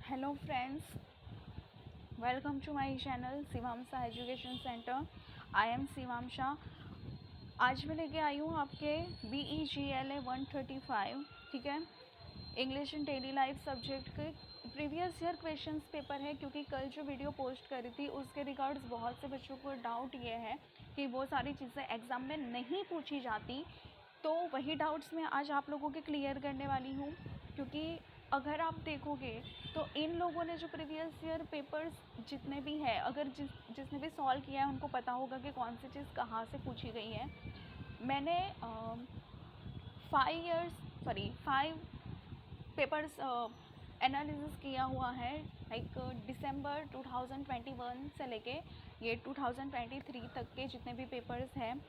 Hello friends, welcome to my channel Shivamsha education centre. I am Shivamsha. आज मैं लेके आई हूँ आपके BEGLA 135, ठीक है, English and daily life subject के प्रीवियस ईयर क्वेश्चंस पेपर है। क्योंकि कल जो वीडियो पोस्ट करी थी उसके रिगार्ड्स बहुत से बच्चों को डाउट ये है कि वो सारी चीज़ें एग्ज़ाम में नहीं पूछी जाती, तो वही डाउट्स मैं आज आप लोगों के क्लियर करने वाली हूँ। क्योंकि अगर आप देखोगे तो इन लोगों ने जो प्रीवियस ईयर पेपर्स जितने भी है, अगर जिसने भी सॉल्व किया है उनको पता होगा कि कौन सी चीज़ कहाँ से पूछी गई है। मैंने 5 पेपर्स एनालिसिस किया हुआ है, लाइक दिसंबर 2021 से लेके ये 2023 तक के जितने भी पेपर्स हैं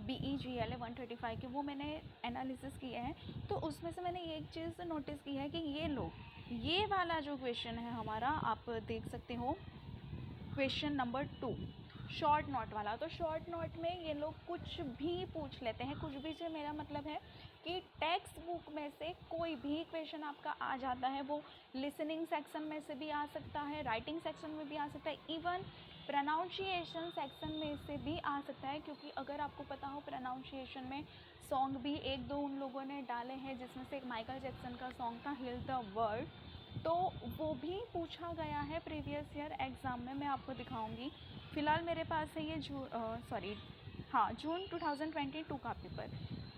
BEGLA 135 के, वो मैंने एनालिसिस किए हैं। तो उसमें से मैंने एक चीज़ नोटिस की है कि ये वाला जो क्वेश्चन है हमारा, आप देख सकते हो, क्वेश्चन नंबर 2 शॉर्ट नोट वाला। तो शॉर्ट नोट में ये लोग कुछ भी पूछ लेते हैं। कुछ भी से मेरा मतलब है कि टेक्स्ट बुक में से कोई भी क्वेश्चन आपका आ जाता है। वो लिसनिंग सेक्शन में से भी आ सकता है, राइटिंग सेक्शन में भी आ सकता है, इवन प्रोनाउंसिएशन सेक्शन में से भी आ सकता है। क्योंकि अगर आपको पता हो, प्रोनाउंसिएशन में सॉन्ग भी एक दो उन लोगों ने डाले हैं, जिसमें से एक माइकल जैक्सन का सॉन्ग था हील द वर्ल्ड, तो वो भी पूछा गया है प्रीवियस ईयर एग्ज़ाम में। मैं आपको दिखाऊंगी। फ़िलहाल मेरे पास है ये जून 2022 का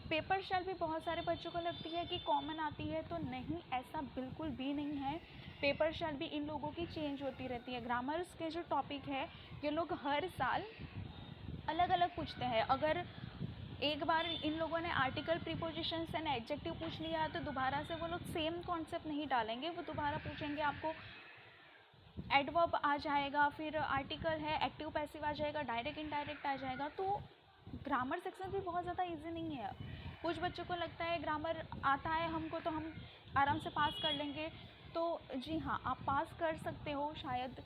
पेपर शेल भी बहुत सारे बच्चों को लगती है कि कॉमन आती है, तो नहीं, ऐसा बिल्कुल भी नहीं है। पेपर शेल भी इन लोगों की चेंज होती रहती है। ग्रामर्स के जो टॉपिक है ये लोग हर साल अलग अलग पूछते हैं। अगर एक बार इन लोगों ने आर्टिकल, प्रीपोजिशंस एंड एडजेक्टिव पूछ लिया है, तो दोबारा से वो लोग सेम कॉन्सेप्ट नहीं डालेंगे। वो दोबारा पूछेंगे, आपको एडवर्ब आ जाएगा, फिर आर्टिकल है, एक्टिव पैसिव आ जाएगा, डायरेक्ट इनडायरेक्ट आ जाएगा। तो ग्रामर सेक्शन भी बहुत ज़्यादा इजी नहीं है। कुछ बच्चों को लगता है ग्रामर आता है हमको तो हम आराम से पास कर लेंगे। तो जी हाँ, आप पास कर सकते हो, शायद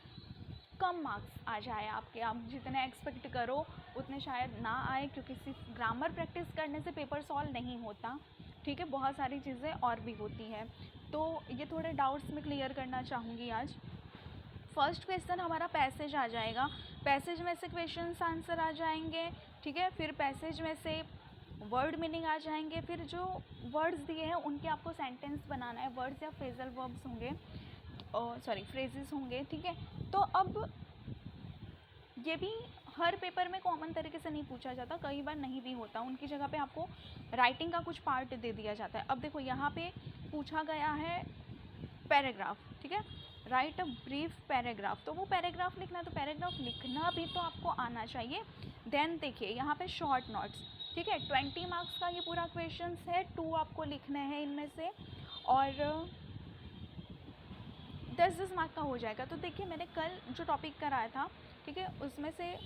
कम मार्क्स आ जाए आपके, आप जितने एक्सपेक्ट करो उतने शायद ना आए। क्योंकि सिर्फ ग्रामर प्रैक्टिस करने से पेपर सॉल्व नहीं होता, ठीक है, बहुत सारी चीज़ें और भी होती हैं। तो ये थोड़े डाउट्स मैं क्लियर करना चाहूँगी आज। फर्स्ट क्वेश्चन हमारा पैसेज आ जाएगा। पैसेज में से क्वेश्चन आंसर आ जाएंगे, ठीक है। फिर पैसेज में से वर्ड मीनिंग आ जाएंगे। फिर जो वर्ड्स दिए हैं उनके आपको सेंटेंस बनाना है। वर्ड्स या फ्रेजल वर्ब्स होंगे, फ्रेजेस होंगे, ठीक है। तो अब ये भी हर पेपर में कॉमन तरीके से नहीं पूछा जाता, कई बार नहीं भी होता। उनकी जगह पे आपको राइटिंग का कुछ पार्ट दे दिया जाता है। अब देखो, यहाँ पे पूछा गया है पैराग्राफ, ठीक है, राइट अ ब्रीफ पैराग्राफ। तो वो पैराग्राफ लिखना है, तो पैराग्राफ लिखना भी तो आपको आना चाहिए। देन देखिए यहाँ पे शॉर्ट नोट्स, ठीक है, 20 मार्क्स का ये पूरा क्वेश्चन है। 2 आपको लिखने हैं इनमें से, और 10 मार्क का हो जाएगा। तो देखिए, मैंने कल जो टॉपिक कराया था, ठीक है, उसमें से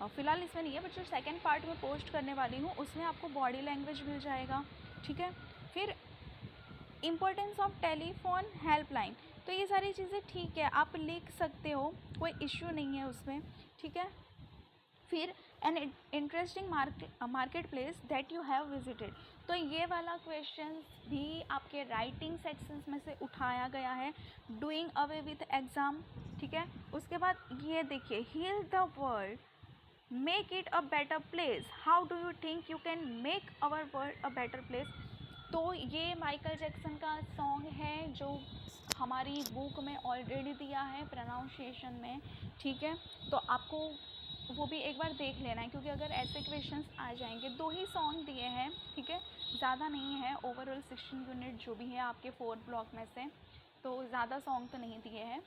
फ़िलहाल इसमें नहीं है, बट जो सेकंड पार्ट में पोस्ट करने वाली हूँ उसमें आपको बॉडी लैंग्वेज मिल जाएगा, ठीक है। फिर इम्पोर्टेंस ऑफ टेलीफोन हेल्पलाइन, तो ये सारी चीज़ें ठीक है, आप लिख सकते हो, कोई इश्यू नहीं है उसमें, ठीक है। फिर an interesting market place that you have visited, तो ये वाला क्वेश्चन भी आपके राइटिंग सेक्शंस में से उठाया गया है, डूइंग अवे विथ एग्ज़ाम, ठीक है। उसके बाद ये देखिए, heal the world, make it a better place, how do you think you can make our world a better place. तो ये माइकल जैक्सन का सॉन्ग है जो हमारी बुक में ऑलरेडी दिया है प्रोनाउंसिएशन में, ठीक है। तो आपको वो भी एक बार देख लेना है, क्योंकि अगर ऐसे क्वेश्चंस आ जाएंगे, 2 ही सॉन्ग दिए हैं, ठीक है, ज़्यादा नहीं है। ओवरऑल 16 यूनिट जो भी है आपके 4 ब्लॉक में से, तो ज़्यादा सॉन्ग तो नहीं दिए हैं।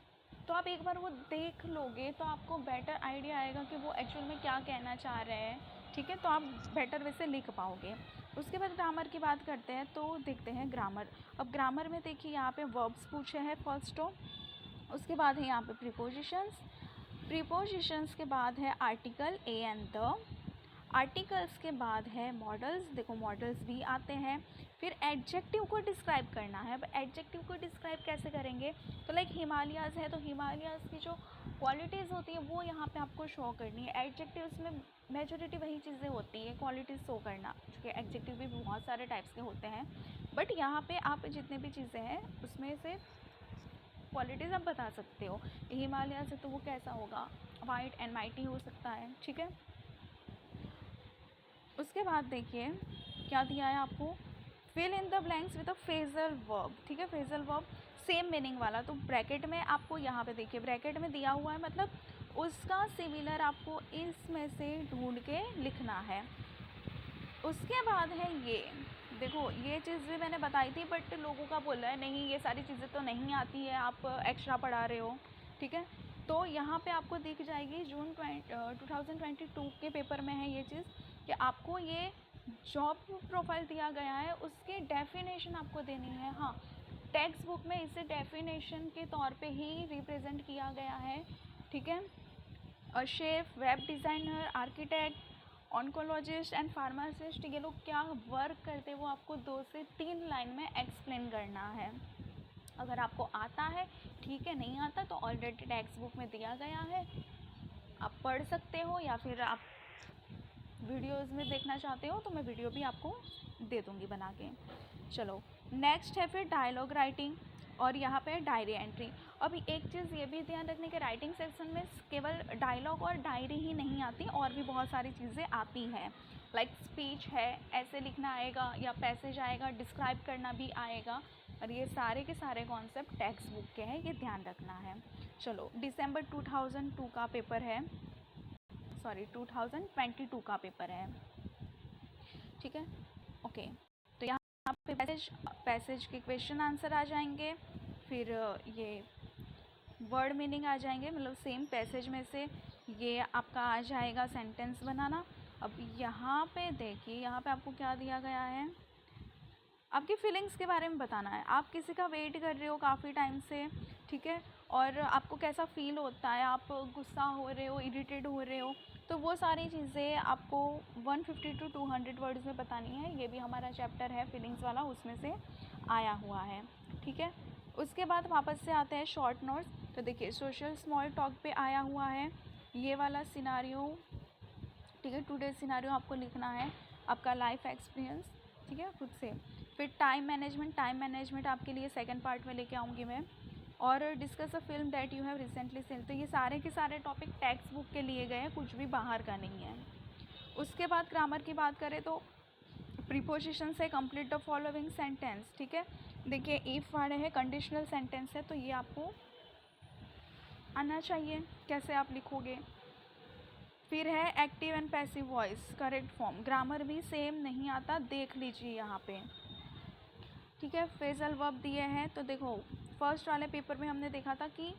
तो आप एक बार वो देख लोगे तो आपको बेटर आइडिया आएगा कि वो एक्चुअल में क्या कहना चाह रहे हैं, ठीक है। तो आप बेटर वैसे लिख पाओगे। उसके बाद ग्रामर की बात करते हैं, तो देखते हैं ग्रामर। अब ग्रामर में देखिए, यहाँ पे वर्ब्स पूछे हैं फर्स्ट तो, उसके बाद है यहाँ पे प्रीपोजिशंस के बाद है article A and the, articles के बाद है मॉडल्स, देखो मॉडल्स भी आते हैं। फिर एडजेक्टिव को डिस्क्राइब करना है। अब एडजेक्टिव को डिस्क्राइब कैसे करेंगे, तो लाइक हिमालयाज़ है, तो हिमालयाज़ की जो क्वालिटीज़ होती है वो यहाँ पे आपको शो करनी है। एडजेक्टिव्स में मेजॉरिटी वही चीज़ें होती है, क्वालिटीज़ शो करना, क्योंकि एडजेक्टिव भी बहुत सारे टाइप्स के होते हैं, बट यहाँ पे आप जितने भी चीज़ें हैं उसमें से क्वालिटीज़ आप बता सकते हो। हिमालय से तो वो कैसा होगा, वाइट एंड माइटी हो सकता है, ठीक है। उसके बाद देखिए क्या दिया है आपको, fill in the blanks with a phrasal verb, ठीक है, फ्रेजल वर्ब सेम मीनिंग वाला। तो ब्रैकेट में आपको यहाँ पे देखिए ब्रैकेट में दिया हुआ है, मतलब उसका सिमिलर आपको इसमें से ढूंढ के लिखना है। उसके बाद है ये देखो, ये चीज़ भी मैंने बताई थी बट लोगों का बोल रहा है नहीं ये सारी चीज़ें तो नहीं आती है, आप एक्स्ट्रा पढ़ा रहे हो, ठीक है। तो यहाँ पे आपको दिख जाएगी जून 2022 के पेपर में है ये चीज़ कि आपको ये जॉब प्रोफाइल दिया गया है, उसकी डेफिनेशन आपको देनी है। हाँ, टेक्स्ट बुक में इसे डेफिनेशन के तौर पे ही रिप्रेजेंट किया गया है, ठीक है। Chef, web designer, architect, oncologist and pharmacist, ये लोग क्या वर्क करते हैं वो आपको 2 से 3 लाइन में एक्सप्लेन करना है। अगर आपको आता है ठीक है, नहीं आता तो ऑलरेडी टेक्स्ट बुक में दिया गया है, आप पढ़ सकते हो, या फिर आप वीडियोज़ में देखना चाहते हो तो मैं वीडियो भी आपको दे दूँगी बना के। चलो नेक्स्ट है फिर डायलॉग राइटिंग, और यहाँ पे डायरी एंट्री। अभी एक चीज़ ये भी ध्यान रखने के राइटिंग सेक्शन में केवल डायलॉग और डायरी ही नहीं आती, और भी बहुत सारी चीज़ें आती हैं, लाइक स्पीच है, ऐसे लिखना आएगा, या पैसेज आएगा, डिस्क्राइब करना भी आएगा, और ये सारे के सारे कॉन्सेप्ट टेक्स्ट बुक के हैं, ये ध्यान रखना है। चलो दिसंबर 2002 का पेपर है, सॉरी 2022 का पेपर है, ठीक है, ओके। तो यहाँ पे पैसेज के क्वेश्चन आंसर आ जाएंगे, फिर ये वर्ड मीनिंग आ जाएंगे, मतलब सेम पैसेज में से ये आपका आ जाएगा सेंटेंस बनाना। अब यहाँ पे देखिए, यहाँ पे आपको क्या दिया गया है, आपकी फीलिंग्स के बारे में बताना है। आप किसी का वेट कर रहे हो काफ़ी टाइम से, ठीक है, और आपको कैसा फील होता है, आप गुस्सा हो रहे हो, इरिटेट हो रहे हो, तो वो सारी चीज़ें आपको 150 to 200 वर्ड्स में बतानी है। ये भी हमारा चैप्टर है फीलिंग्स वाला, उसमें से आया हुआ है, ठीक है। उसके बाद वापस से आते हैं शॉर्ट नोट्स। तो देखिए सोशल स्मॉल टॉक पे आया हुआ है ये वाला सिनारियो, ठीक है, टुडे सिनारियो आपको लिखना है, आपका लाइफ एक्सपीरियंस, ठीक है, खुद से। फिर टाइम मैनेजमेंट आपके लिए सेकंड पार्ट में लेके आऊँगी मैं, और discuss a film that you have recently seen. तो ये सारे के सारे टॉपिक टेक्स्ट बुक के लिए गए हैं, कुछ भी बाहर का नहीं है। उसके बाद ग्रामर की बात करें तो प्रीपोजिशन से कंप्लीट द फॉलोइंग सेंटेंस, ठीक है। देखिए इफ़ वर्ड है, कंडीशनल सेंटेंस है, तो ये आपको आना चाहिए, कैसे आप लिखोगे। फिर है active and passive voice correct form, grammar भी सेम नहीं आता, देख लीजिए यहाँ पे, ठीक है। फ्रेजल वर्ब दिए हैं, तो देखो फर्स्ट वाले पेपर में हमने देखा था कि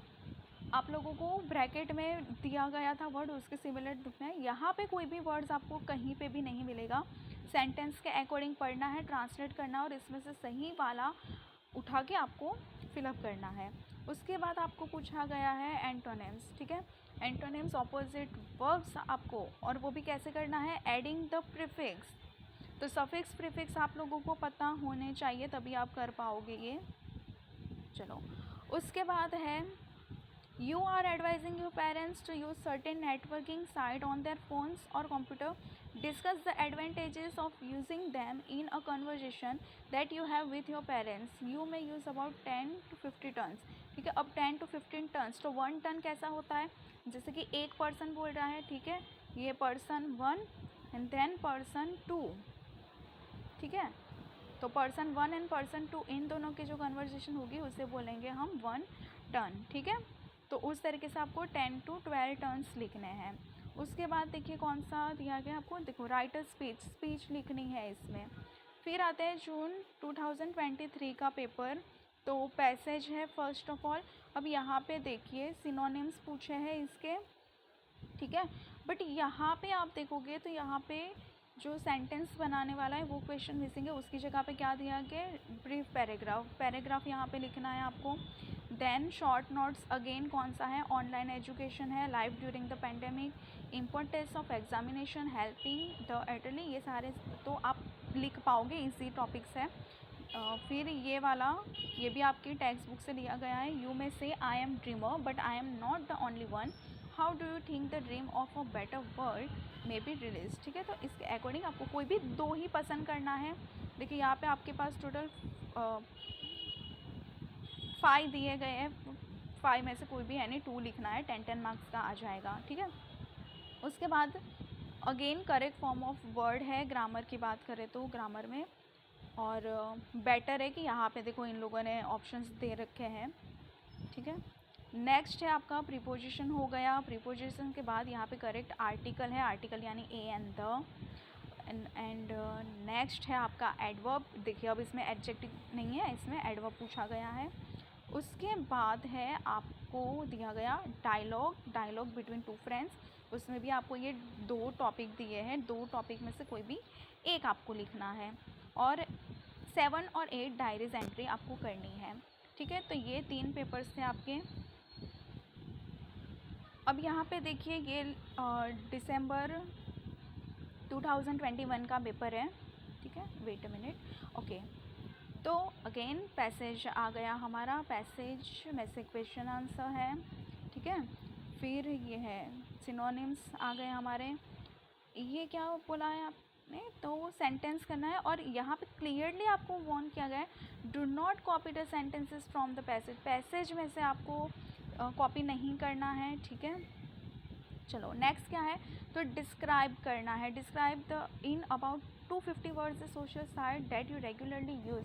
आप लोगों को ब्रैकेट में दिया गया था वर्ड, उसके सिमिलर लिखना है। यहाँ पे कोई भी वर्ड्स आपको कहीं पे भी नहीं मिलेगा, सेंटेंस के अकॉर्डिंग पढ़ना है, ट्रांसलेट करना है, और इसमें से सही वाला उठा के आपको फिलअप करना है। उसके बाद आपको पूछा गया है एंटोनिम्स, ठीक है, एंटोनिम्स ऑपोजिट वर्ब्स आपको, और वो भी कैसे करना है, एडिंग द प्रीफिक्स। तो सफिक्स प्रीफिक्स आप लोगों को पता होने चाहिए, तभी आप कर पाओगे ये। चलो उसके बाद है you are advising your parents to use certain networking site on their phones or computer, discuss the advantages of using them in a conversation that you have with your parents, you may use about 10 to 50 turns, ठीक है। अब 10 to 15 turns, तो 1 turn कैसा होता है, जैसे कि एक पर्सन बोल रहा है, ठीक है, ये पर्सन 1 एंड देन पर्सन 2, ठीक है। तो पर्सन 1 एंड पर्सन 2 इन दोनों की जो कन्वर्जेशन होगी उसे बोलेंगे हम 1 टर्न, ठीक है। तो उस तरीके से आपको 10 to 12 टर्न्स लिखने हैं। उसके बाद देखिए कौन सा दिया गया आपको, देखो राइट अ स्पीच लिखनी है इसमें। फिर आते हैं जून 2023 का पेपर, तो पैसेज है फर्स्ट ऑफ ऑल। अब यहाँ पे देखिए सिनोनिम्स पूछे हैं इसके, ठीक है, बट यहाँ पे आप देखोगे तो यहाँ पे जो सेंटेंस बनाने वाला है वो क्वेश्चन मिसिंग है, उसकी जगह पे क्या दिया गया, ब्रीफ पैराग्राफ यहाँ पे लिखना है आपको। देन शॉर्ट नोट्स अगेन कौन सा है, ऑनलाइन एजुकेशन है, life during the pandemic, importance of examination, helping the elderly, ये सारे तो आप लिख पाओगे, इजी टॉपिक्स है। फिर ये वाला, ये भी आपकी टेक्स्ट बुक से लिया गया है, यू मे से I am dreamer but I am not the only one, how do you think the dream of a better world may be release, ठीक है। तो इसके अकॉर्डिंग आपको कोई भी 2 ही पसंद करना है। देखिए यहाँ पे आपके पास टोटल 5 दिए गए हैं, 5 में से कोई भी यानी 2 लिखना है, 10 मार्क्स का आ जाएगा, ठीक है। उसके बाद again correct form of word है, ग्रामर की बात करें तो ग्रामर में, और बेटर है कि यहाँ पे देखो इन लोगों ने ऑप्शंस दे रखे हैं, ठीक है। नेक्स्ट है आपका प्रीपोजिशन हो गया। प्रीपोजिशन के बाद यहाँ पे करेक्ट आर्टिकल है, आर्टिकल यानी A and the. And next है आपका एडवर्ब। देखिए अब इसमें एडजेक्टिव नहीं है, इसमें एडवर्ब पूछा गया है। उसके बाद है आपको दिया गया dialogue, dialogue between two friends. उसमें भी आपको ये 2 टॉपिक दिए हैं, 2 टॉपिक में से कोई भी एक आपको लिखना है, और 7 और 8 डायरीज एंट्री आपको करनी है, ठीक है। तो ये 3 पेपर्स थे आपके। अब यहाँ पे देखिए ये दिसंबर 2021 का पेपर है, ठीक है। Wait a minute, okay. तो अगेन पैसेज आ गया हमारा, पैसेज में से क्वेश्चन आंसर है, ठीक है। फिर ये है सिनोनिम्स आ गए हमारे। ये क्या बोला है आपने, तो सेंटेंस करना है, और यहाँ पे क्लियरली आपको वार्न किया गया है do not copy the sentences from the passage. Passage में से आपको कॉपी नहीं करना है, ठीक है। चलो नेक्स्ट क्या है, तो डिस्क्राइब करना है। Describe the in about 250 words the social site that you regularly use.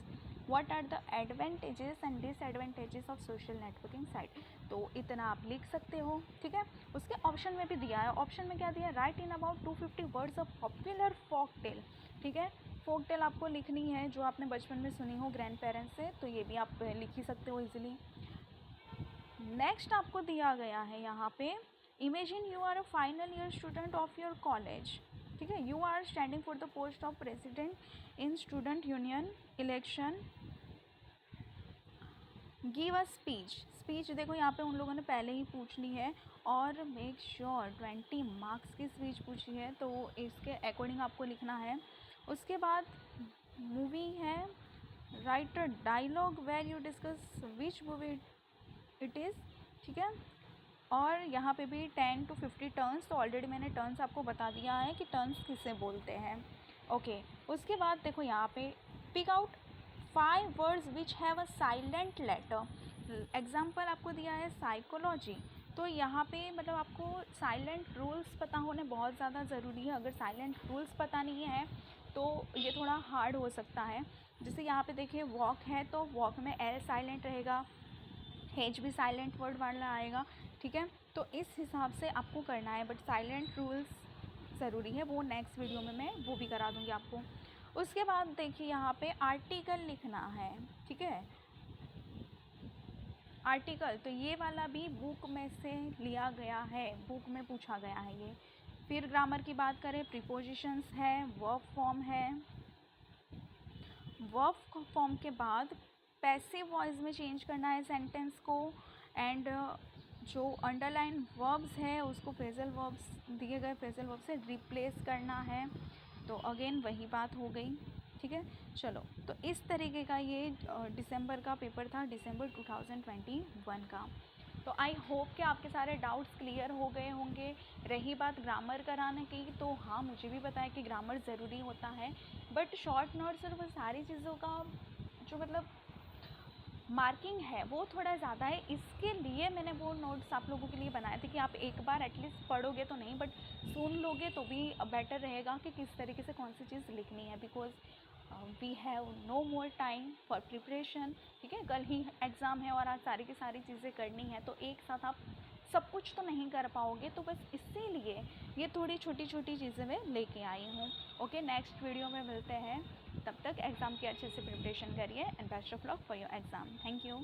What are the advantages and disadvantages of social networking site. तो इतना आप लिख सकते हो, ठीक है। उसके ऑप्शन में भी दिया है, ऑप्शन में क्या दिया है, write in about 250 words of popular folk tale, ठीक है। फोक टेल आपको लिखनी है जो आपने बचपन में सुनी हो ग्रैंड पेरेंट्स से, तो ये भी आप लिख ही सकते हो इजीली। नेक्स्ट आपको दिया गया है यहाँ पे, imagine you are a final year student of your college, ठीक है। You are standing for the post of president in student union election, give a speech. Speech देखो यहाँ पे उन लोगों ने पहले ही पूछ ली है, और मेक श्योर 20 मार्क्स की स्पीच पूछी है, तो इसके अकॉर्डिंग आपको लिखना है। उसके बाद मूवी है, write a dialogue where you discuss which movie it is, ठीक है। और यहाँ पे भी 10 to 50 टर्न्स, तो ऑलरेडी मैंने टर्न्स आपको बता दिया है कि टर्न्स किसे बोलते हैं, ओके। उसके बाद देखो यहाँ पे pick out 5 words which have a silent letter. Example आपको दिया है साइकोलॉजी, तो यहाँ पे मतलब आपको साइलेंट रूल्स पता होने बहुत ज़्यादा ज़रूरी है। अगर साइलेंट रूल्स पता नहीं है तो ये थोड़ा हार्ड हो सकता है। जैसे यहाँ पे देखिए वॉक है, तो वॉक में एल साइलेंट रहेगा, हेज भी साइलेंट वर्ड वाला आएगा, ठीक है। तो इस हिसाब से आपको करना है, बट साइलेंट रूल्स ज़रूरी है, वो नेक्स्ट वीडियो में मैं वो भी करा दूँगी आपको। उसके बाद देखिए यहाँ पे आर्टिकल लिखना है, ठीक है। आर्टिकल तो ये वाला भी बुक में से लिया गया है, बुक में पूछा गया है ये। फिर ग्रामर की बात करें, प्रीपोजिशंस है, वर्ब फॉर्म है। वर्ब फॉर्म के बाद पैसिव वॉइस में चेंज करना है सेंटेंस को, एंड जो अंडरलाइन वर्ब्स है उसको फ्रेजल वर्ब्स, दिए गए फ्रेजल वर्ब से रिप्लेस करना है। तो अगेन वही बात हो गई, ठीक है। चलो तो इस तरीके का ये दिसंबर का पेपर था, दिसंबर 2021 का। तो आई होप कि आपके सारे डाउट्स क्लियर हो गए होंगे। रही बात ग्रामर कराने की, तो हाँ मुझे भी पता है कि ग्रामर ज़रूरी होता है, बट शॉर्ट नोट्स और वो सारी चीज़ों का जो मतलब मार्किंग है वो थोड़ा ज़्यादा है। इसके लिए मैंने वो नोट्स आप लोगों के लिए बनाए थे कि आप एक बार एटलीस्ट पढ़ोगे तो नहीं, बट सुन लोगे तो भी बेटर रहेगा कि किस तरीके से कौन सी चीज़ लिखनी है, because we have no more time for preparation, ठीक है। कल ही एग्ज़ाम है और आज सारी की सारी चीज़ें करनी है, तो एक साथ आप सब कुछ तो नहीं कर पाओगे, तो बस इसीलिए ये थोड़ी छोटी छोटी चीज़ें मैं लेके आई हूँ। ओके, नेक्स्ट वीडियो में मिलते हैं, तब तक एग्ज़ाम की अच्छे से प्रिपरेशन करिए, and best of luck for your exam. Thank you.